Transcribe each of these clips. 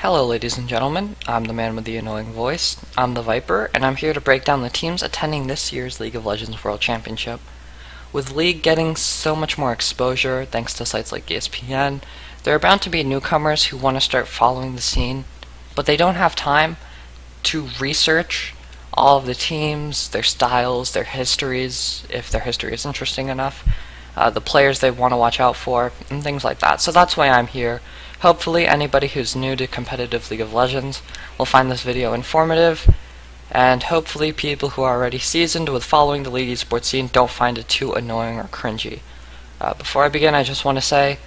Hello ladies and gentlemen, I'm the man with the annoying voice, I'm the Viper, and I'm here to break down the teams attending this year's League of Legends World Championship. With League getting so much more exposure thanks to sites like ESPN, there are bound to be newcomers who want to start following the scene, but they don't have time to research all of the teams, their styles, their histories, if their history is interesting enough, the players they want to watch out for, and things like that. So that's why I'm here. Hopefully anybody who's new to competitive League of Legends will find this video informative, and hopefully people who are already seasoned with following the League esports scene don't find it too annoying or cringy. Before I begin, I just want to say,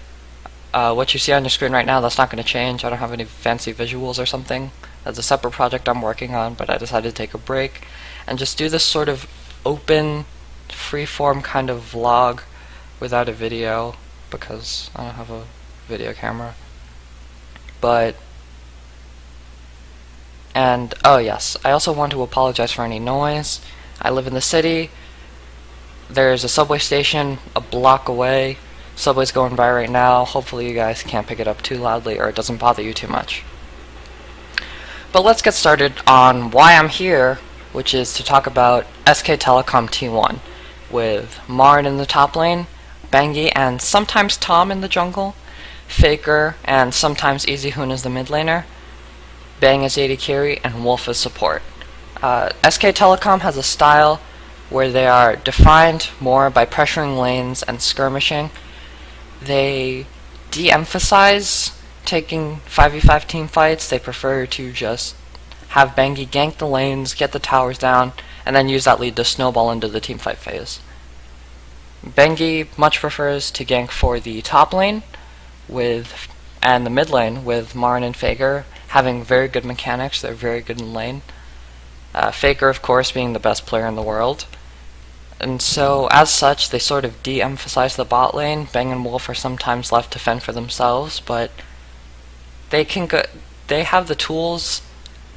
what you see on your screen right now, that's not going to change. I don't have any fancy visuals or something. That's a separate project I'm working on, but I decided to take a break and just do this sort of open, free-form kind of vlog without a video, because I don't have a video camera. Oh yes, I also want to apologize for any noise. I live in the city. There's a subway station a block away. Subway's going by right now. Hopefully you guys can't pick it up too loudly or it doesn't bother you too much. But let's get started on why I'm here, which is to talk about SK Telecom T1, with Marn in the top lane, Bengi and sometimes Tom in the jungle, Faker and sometimes EasyHoon as the mid laner, Bang as AD carry, and Wolf as support. SK Telecom has a style where they are defined more by pressuring lanes and skirmishing. They de-emphasize taking 5v5 team fights. They prefer to just have Bengi gank the lanes, get the towers down, and then use that lead to snowball into the team fight phase. Bengi much prefers to gank for the top lane and the mid lane, with Marn and Faker having very good mechanics. They're very good in lane. Faker, of course, being the best player in the world. And so, as such, they sort of de-emphasize the bot lane. Bang and Wolf are sometimes left to fend for themselves, but they have the tools,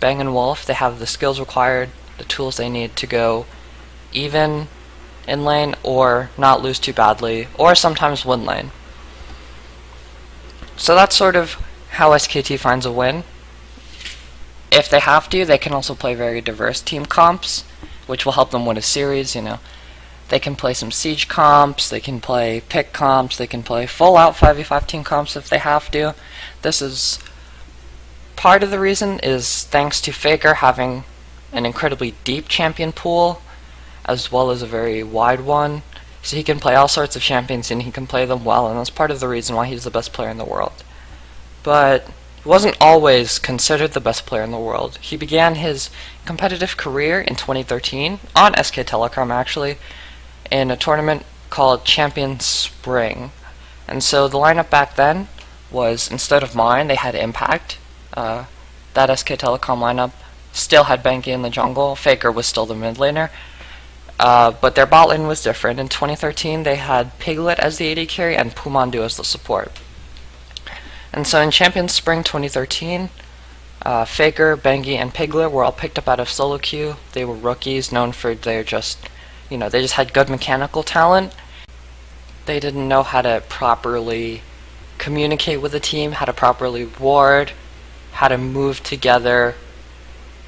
Bang and Wolf, they have the skills required, the tools they need to go even in lane, or not lose too badly, or sometimes win lane. So that's sort of how SKT finds a win. If they have to, they can also play very diverse team comps, which will help them win a series. They can play some siege comps, they can play pick comps, they can play full out 5v5 team comps if they have to. This is part of the reason is thanks to Faker having an incredibly deep champion pool, as well as a very wide one. So he can play all sorts of champions and he can play them well, and that's part of the reason why he's the best player in the world. But he wasn't always considered the best player in the world. He began his competitive career in 2013, on SK Telecom actually, in a tournament called Champion Spring. And so the lineup back then was, instead of mine, they had Impact. That SK Telecom lineup still had Bengi in the jungle. Faker was still the mid laner. But their bot lane was different. In 2013, they had Piglet as the AD carry and Pumandu as the support. And so in Champion Spring 2013, Faker, Bengi, and Piglet were all picked up out of solo queue. They were rookies, known for they just had good mechanical talent. They didn't know how to properly communicate with the team, how to properly ward, how to move together,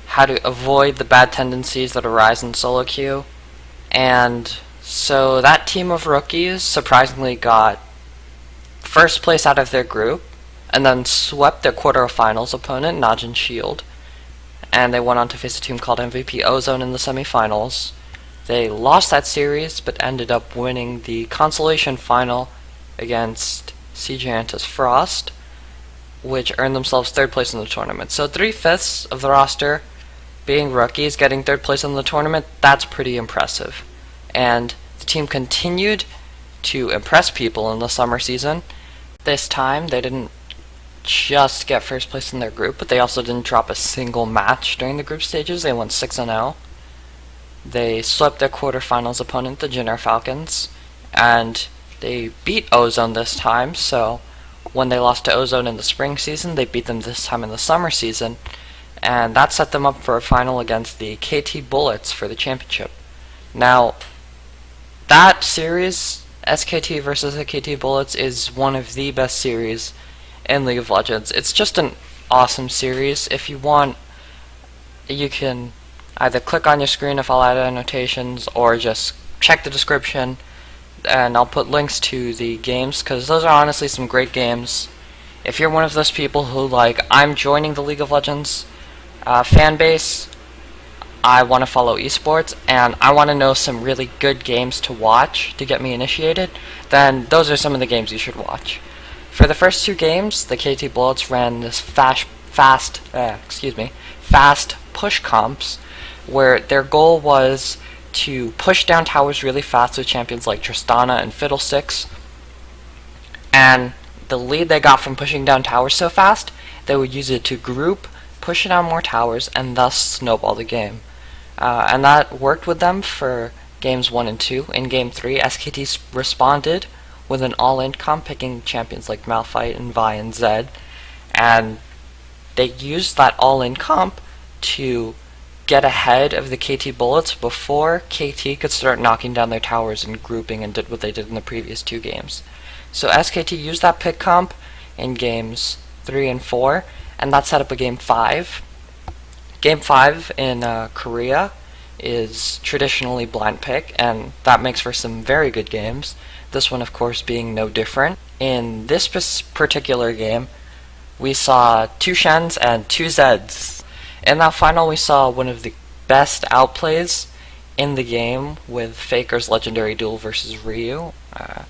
how to avoid the bad tendencies that arise in solo queue. And so that team of rookies surprisingly got first place out of their group, and then swept their quarterfinals opponent, Najin Shield. And they went on to face a team called MVP Ozone in the semifinals. They lost that series, but ended up winning the consolation final against CJantis Frost, which earned themselves third place in the tournament. So 3/5 of the roster being rookies, getting third place in the tournament, that's pretty impressive. And the team continued to impress people in the summer season. This time, they didn't just get first place in their group, but they also didn't drop a single match during the group stages. They went 6-0. They swept their quarterfinals opponent, the Jenner Falcons, and they beat Ozone this time. So when they lost to Ozone in the spring season, they beat them this time in the summer season, and that set them up for a final against the KT Bullets for the championship. Now, that series, SKT versus the KT Bullets, is one of the best series in League of Legends. It's just an awesome series. If you want, you can either click on your screen if I'll add annotations, or just check the description and I'll put links to the games, because those are honestly some great games. If you're one of those people who I'm joining the League of Legends fan base, I want to follow esports, and I want to know some really good games to watch to get me initiated, then those are some of the games you should watch. For the first two games, the KT Bullets ran this fast push comps, where their goal was to push down towers really fast with champions like Tristana and Fiddlesticks, and the lead they got from pushing down towers so fast, they would use it to group, push down more towers, and thus snowball the game. And that worked with them for games 1 and 2. In game 3, SKT responded with an all-in comp, picking champions like Malphite and Vi and Zed, and they used that all-in comp to get ahead of the KT Bullets before KT could start knocking down their towers and grouping, and did what they did in the previous 2 games. So SKT used that pick comp in games 3 and 4, and that set up a game 5. Game 5 in Korea is traditionally blind pick, and that makes for some very good games. This one, of course, being no different. In this particular game, we saw 2 Shens and 2 Zeds. In that final, we saw one of the best outplays in the game with Faker's legendary duel versus Ryu.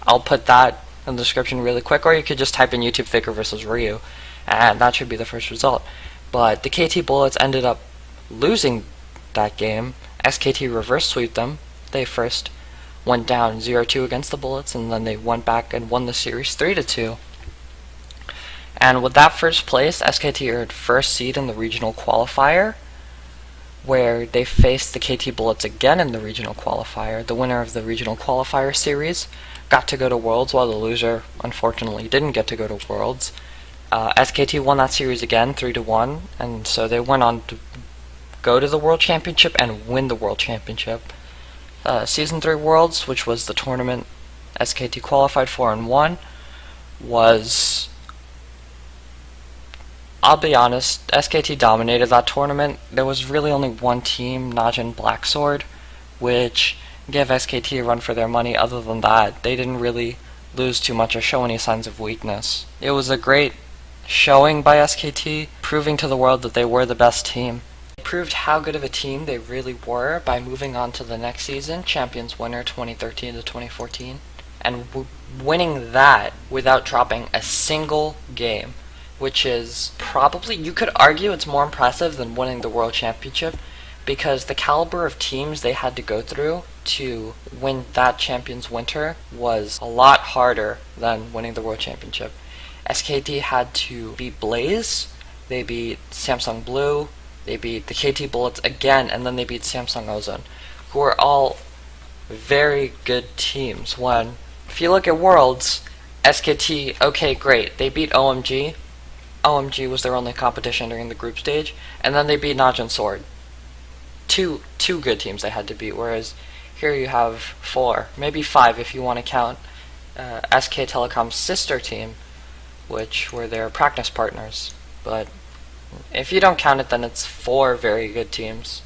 I'll put that in the description really quick, or you could just type in YouTube Faker versus Ryu, and that should be the first result. But the KT Bullets ended up losing that game. SKT reverse sweeped them. They first went down 0-2 against the Bullets, and then they went back and won the series 3-2. And with that first place, SKT earned first seed in the regional qualifier, where they faced the KT Bullets again in the regional qualifier. The winner of the regional qualifier series got to go to Worlds, while the loser unfortunately didn't get to go to Worlds. SKT won that series again 3-1, and so they went on to go to the World Championship and win the World Championship. Season 3 Worlds, which was the tournament SKT qualified for and won, was, I'll be honest, SKT dominated that tournament. There was really only one team, Najin Blacksword, which gave SKT a run for their money. Other than that, they didn't really lose too much or show any signs of weakness. It was a great showing by SKT, proving to the world that they were the best team. They proved how good of a team they really were by moving on to the next season, Champions winner 2013 to 2014, and winning that without dropping a single game, which is probably, you could argue it's more impressive than winning the World Championship, because the caliber of teams they had to go through to win that Champions Winter was a lot harder than winning the World Championship. SKT had to beat Blaze, they beat Samsung Blue, they beat the KT Bullets again, and then they beat Samsung Ozone, who are all very good teams. When, if you look at Worlds, SKT, okay, great, they beat OMG. OMG was their only competition during the group stage, and then they beat Najin Sword. Two good teams they had to beat, whereas here you have 4, maybe 5 if you want to count SK Telecom's sister team, which were their practice partners. But if you don't count it, then it's 4 very good teams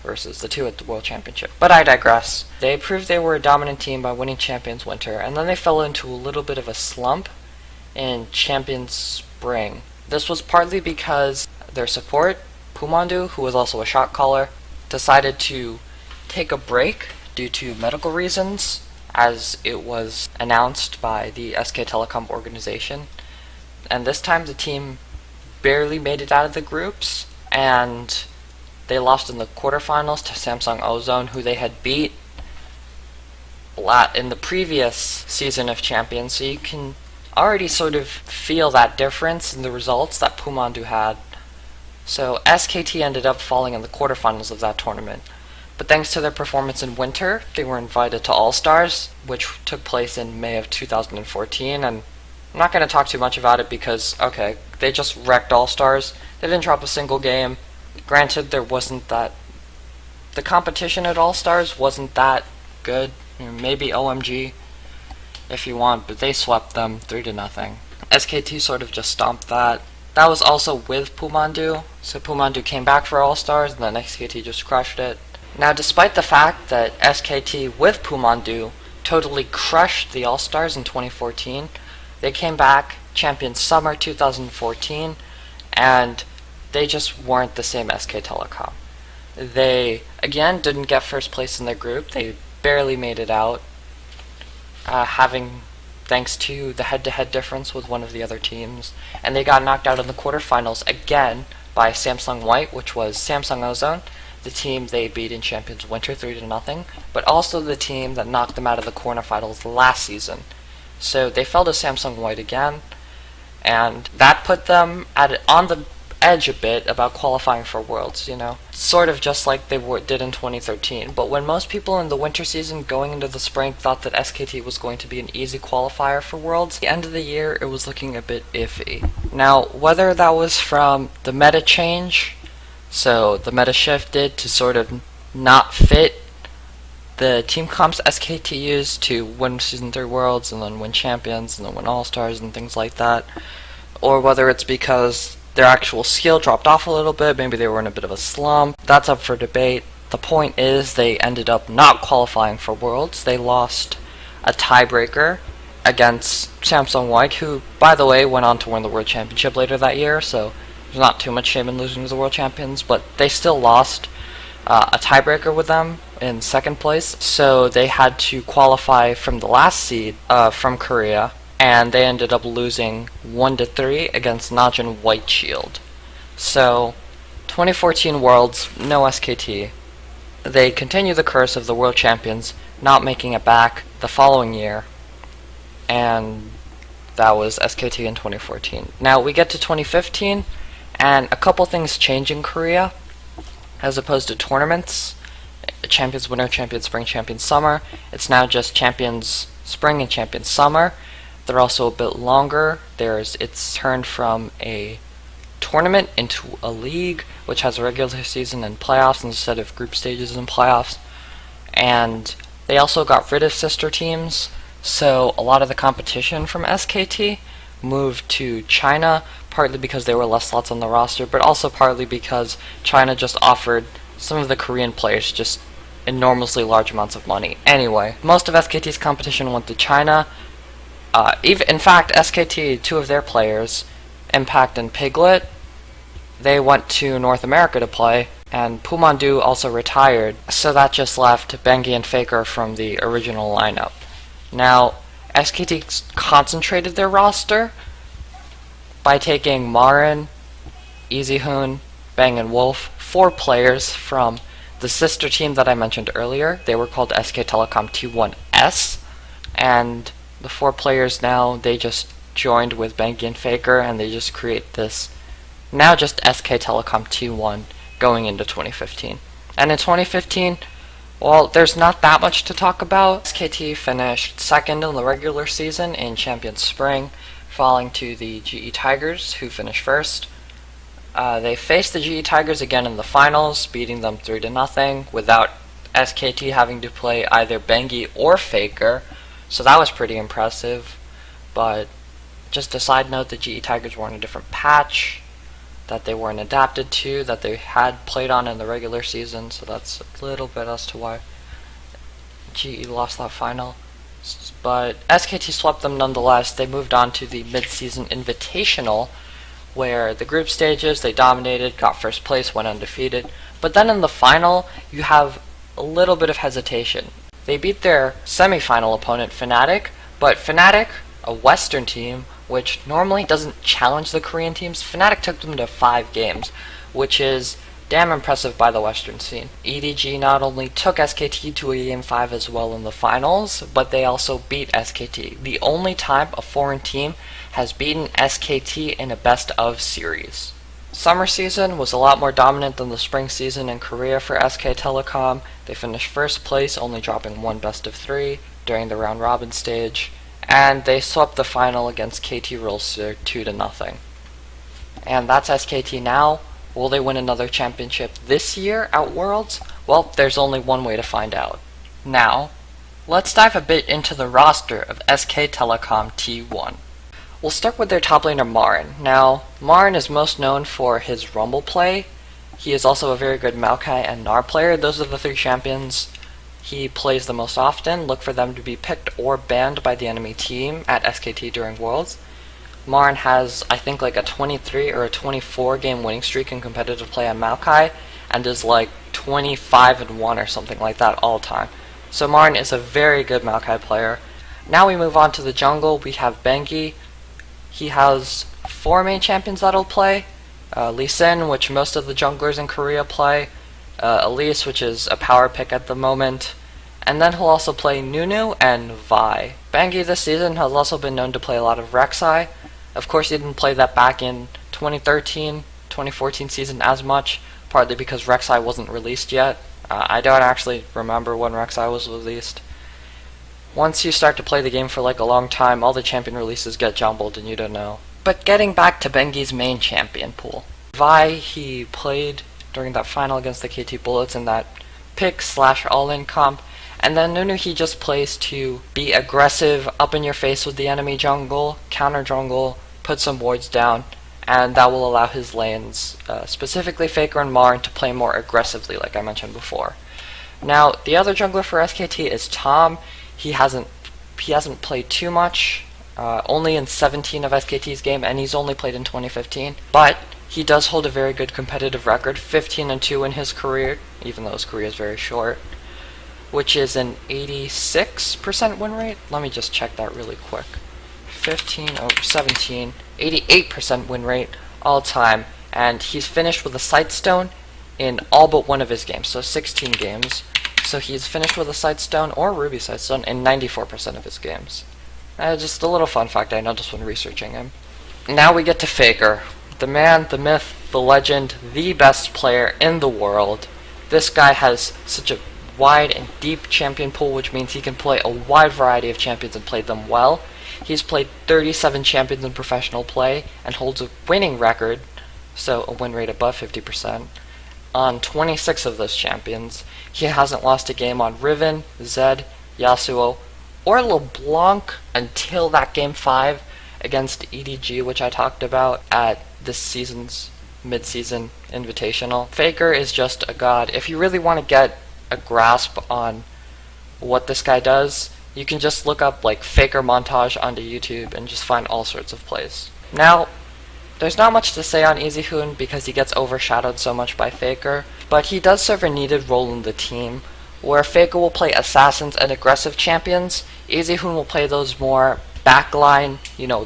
versus the 2 at the World Championship. But I digress. They proved they were a dominant team by winning Champions Winter, and then they fell into a little bit of a slump in Champions Spring. This was partly because their support, Pumandu, who was also a shot caller, decided to take a break due to medical reasons, as it was announced by the SK Telecom organization. And this time the team barely made it out of the groups, and they lost in the quarterfinals to Samsung Ozone, who they had beat in the previous season of Champions. So you can already sort of feel that difference in the results that Pumandu had. So SKT ended up falling in the quarterfinals of that tournament. But thanks to their performance in Winter, they were invited to All-Stars, which took place in May of 2014, and I'm not going to talk too much about it because, okay, they just wrecked All-Stars. They didn't drop a single game. Granted, there wasn't that... the competition at All-Stars wasn't that good. Maybe OMG, if you want, but they swept them 3-0. SKT sort of just stomped that. That was also with Pumandu, so Pumandu came back for All-Stars, and then SKT just crushed it. Now, despite the fact that SKT with Pumandu totally crushed the All-Stars in 2014, they came back champions summer 2014, and they just weren't the same SK Telecom. They, again, didn't get first place in their group. They barely made it out, thanks to the head-to-head difference with one of the other teams, and they got knocked out in the quarterfinals again by Samsung White, which was Samsung Ozone, the team they beat in Champions Winter 3-0, but also the team that knocked them out of the quarterfinals last season. So they fell to Samsung White again, and that put them on the edge a bit about qualifying for Worlds, sort of just like they did in 2013. But when most people in the winter season going into the spring thought that SKT was going to be an easy qualifier for Worlds, at the end of the year it was looking a bit iffy. Now, whether that was from the meta change, so the meta shifted to sort of not fit the team comps SKT used to win Season 3 Worlds and then win Champions and then win All-Stars and things like that, or whether it's because their actual skill dropped off a little bit, maybe they were in a bit of a slump, that's up for debate. The point is they ended up not qualifying for Worlds. They lost a tiebreaker against Samsung White, who, by the way, went on to win the World Championship later that year, so there's not too much shame in losing to the World Champions, but they still lost a tiebreaker with them in second place, so they had to qualify from the last seed from Korea, and they ended up losing 1-3 against Najin White Shield. So, 2014 Worlds, no SKT. They continue the curse of the World Champions not making it back the following year, and that was SKT in 2014. Now, we get to 2015, and a couple things change in Korea. As opposed to tournaments, Champions Winter, Champions Spring, Champions Summer, it's now just Champions Spring and Champions Summer. They're also a bit longer. It's turned from a tournament into a league, which has a regular season and playoffs instead of group stages and playoffs. And they also got rid of sister teams, so a lot of the competition from SKT moved to China, partly because there were less slots on the roster, but also partly because China just offered some of the Korean players just enormously large amounts of money. Anyway, most of SKT's competition went to China. In fact, SKT, two of their players, Impact and Piglet, they went to North America to play, and Pumandu also retired, so that just left Bengi and Faker from the original lineup. Now, SKT concentrated their roster by taking Marin, Easyhoon, Bang, and Wolf, 4 players from the sister team that I mentioned earlier. They were called SK Telecom T1S, and the 4 players now, they just joined with Bengi and Faker, and they just create this, now just SK Telecom T1 going into 2015. And in 2015, well, there's not that much to talk about. SKT finished second in the regular season in Champions Spring, falling to the GE Tigers, who finished first. They faced the GE Tigers again in the finals, beating them 3-0, without SKT having to play either Bengi or Faker, so that was pretty impressive. But just a side note, the GE Tigers were in a different patch that they weren't adapted to, that they had played on in the regular season, so that's a little bit as to why GE lost that final. But SKT swept them nonetheless. They moved on to the mid-season invitational, where the group stages, they dominated, got first place, went undefeated. But then in the final, you have a little bit of hesitation. They beat their semi-final opponent, Fnatic, but Fnatic, a Western team, which normally doesn't challenge the Korean teams, Fnatic took them to 5 games, which is damn impressive by the Western scene. EDG not only took SKT to a Game 5 as well in the finals, but they also beat SKT. The only time a foreign team has beaten SKT in a best-of series. Summer season was a lot more dominant than the spring season in Korea for SK Telecom. They finished first place, only dropping 1 best-of-3 during the round-robin stage, and they swept the final against KT Rolster 2-0. And that's SKT now. Will they win another championship this year at Worlds? Well, there's only one way to find out. Now, let's dive a bit into the roster of SK Telecom T1. We'll start with their top laner Marin. Now, Marin is most known for his Rumble play. He is also a very good Maokai and Gnar player. Those are the three champions he plays the most often. Look for them to be picked or banned by the enemy team at SKT during Worlds. Marin has, I think, like a 23 or a 24 game winning streak in competitive play on Maokai, and is like 25-1 or something like that all time. So Marin is a very good Maokai player. Now we move on to the jungle. We have Bengi. He has 4 main champions that'll play. Lee Sin, which most of the junglers in Korea play. Elise, which is a power pick at the moment. And then he'll also play Nunu and Vi. Bengi this season has also been known to play a lot of Rek'Sai. Of course, he didn't play that back in 2013, 2014 season as much, partly because Rek'Sai wasn't released yet. I don't actually remember when Rek'Sai was released. Once you start to play the game for like a long time, all the champion releases get jumbled and you don't know. But getting back to Bengi's main champion pool. Vi, he played during that final against the KT Bullets in that pick/all-in comp. And then Nunu, he just plays to be aggressive, up in your face with the enemy jungle, counter jungle, put some wards down, and that will allow his lanes, specifically Faker and Marin, to play more aggressively, like I mentioned before. Now, the other jungler for SKT is Tom. He hasn't played too much, only in 17 of SKT's game, and he's only played in 2015. But he does hold a very good competitive record, 15-2 in his career, even though his career is very short, which is an 86% win rate. Let me just check that really quick. 15 over 17, 88% win rate all time, and he's finished with a Sightstone in all but one of his games, so 16 games. So he's finished with a Sightstone or Ruby Sightstone in 94% of his games. Just a little fun fact I noticed when researching him. Now we get to Faker, the man, the myth, the legend, the best player in the world. This guy has such a wide and deep champion pool, which means he can play a wide variety of champions and play them well. He's played 37 champions in professional play and holds a winning record, so a win rate above 50%, on 26 of those champions. He hasn't lost a game on Riven, Zed, Yasuo, or LeBlanc until that game 5 against EDG, which I talked about at this season's mid-season invitational. Faker is just a god. If you really want to get a grasp on what this guy does, you can just look up like Faker montage onto YouTube and just find all sorts of plays. Now, there's not much to say on EasyHoon because he gets overshadowed so much by Faker, but he does serve a needed role in the team, where Faker will play assassins and aggressive champions. EasyHoon will play those more backline,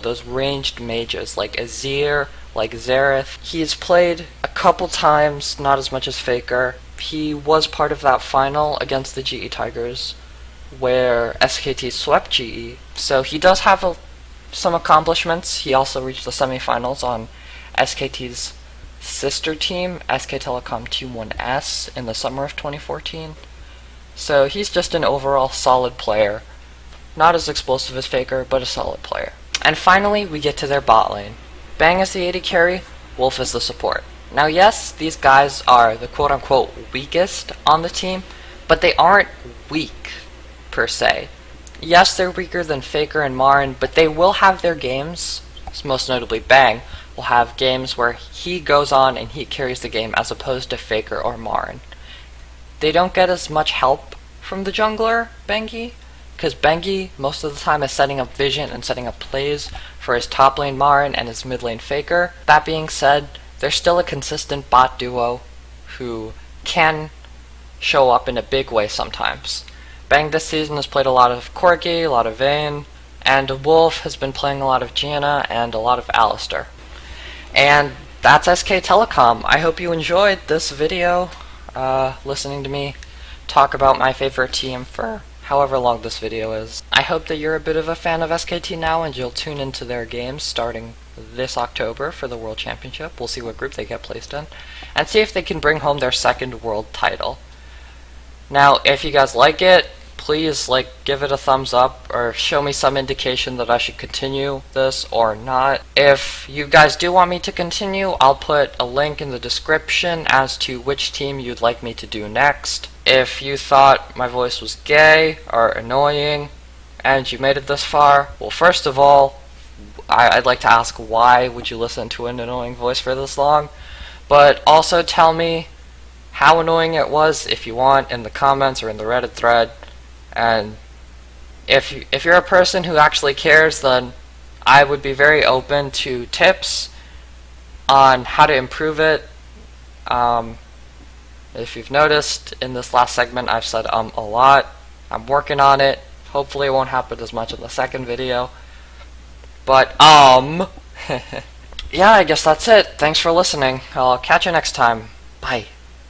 those ranged mages like Azir, like Xerath. He's played a couple times, not as much as Faker. He was part of that final against the GE Tigers, where SKT swept GE, so he does have some accomplishments. He also reached the semifinals on SKT's sister team, SK Telecom 2-1S, in the summer of 2014. So he's just an overall solid player. Not as explosive as Faker, but a solid player. And finally, we get to their bot lane. Bang is the AD carry, Wolf is the support. Now yes, these guys are the quote-unquote weakest on the team, but they aren't weak, per se. Yes, they're weaker than Faker and Marin, but they will have their games, most notably Bang, will have games where he goes on and he carries the game as opposed to Faker or Marin. They don't get as much help from the jungler, Bengi, because Bengi most of the time is setting up vision and setting up plays for his top lane Marin and his mid lane Faker. That being said, they're still a consistent bot duo who can show up in a big way sometimes. Bang this season has played a lot of Corki, a lot of Vayne, and Wolf has been playing a lot of Gianna and a lot of Alistar. And that's SK Telecom. I hope you enjoyed this video, listening to me talk about my favorite team for however long this video is. I hope that you're a bit of a fan of SKT now and you'll tune into their games starting this October for the World Championship. We'll see what group they get placed in, and see if they can bring home their second world title. Now, if you guys like it, please give it a thumbs up or show me some indication that I should continue this or not. If you guys do want me to continue, I'll put a link in the description as to which team you'd like me to do next. If you thought my voice was gay or annoying and you made it this far, well, first of all, I'd like to ask, why would you listen to an annoying voice for this long? But also tell me how annoying it was if you want in the comments or in the Reddit thread. And if you're a person who actually cares, then I would be very open to tips on how to improve it. If you've noticed, in this last segment I've said a lot. I'm working on it. Hopefully it won't happen as much in the second video. But, yeah, I guess that's it. Thanks for listening. I'll catch you next time. Bye.